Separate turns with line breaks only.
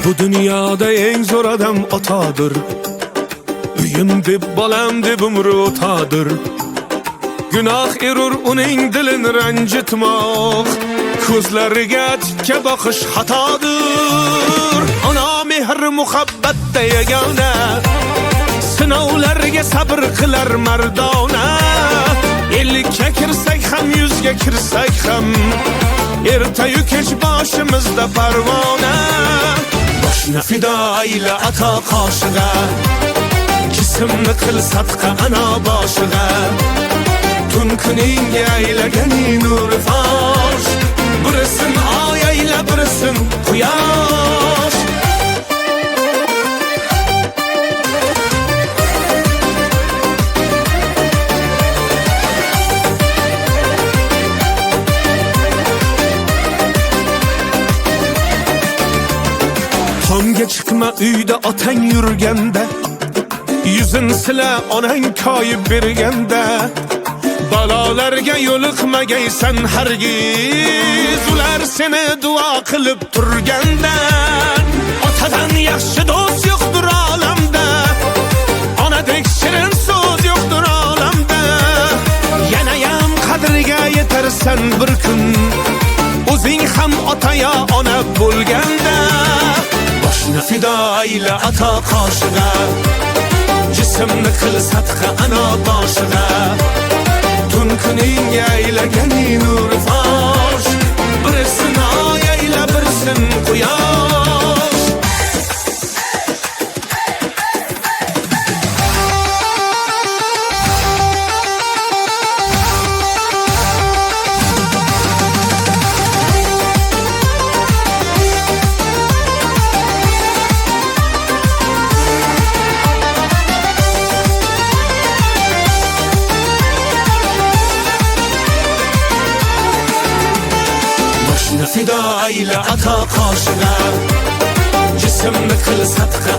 Bu dünyada en zor adam otadır. Uyum deb bolam deb umri o'tadir. Günah erur uning dilini ranjitmoq, ko'zlariga tikka boqish xatodir. Ona mehr muhabbatda yagona, sinovlarga sabr qilar mardona. Ellikka kirsak ham, yuzga kirsak ham, ertayu kech boshimizda parvona. Boshni fido ayla ato qoshig'a, jismni qil sadqa ana boshig'a. Tun kuningga aylaganing nuri fosh, birisin oy ayla birisin quyosh. Tomga chiqma uyda otang yurganda, yuzin sila onang koyib berganda. Balolarga yo'liqmagaysan hargiz, ular seni duo qilib turganda. Otadan yaxshi do'st yo'qdir olamda, onadek shirin so'z yo'qdir olamda. Yanayam qadriga yetarsan bir kun, o'zing ham ota yo ona bo'lganda. Boshni fido ayla ato qoshig'a, jismni qil sadqa ana boshig'a. Tun kuningga aylaganing nuri fosh, birisin oy ayla birisin quyosh. Fido ayla ato qoshig'a, jismni qil sadqa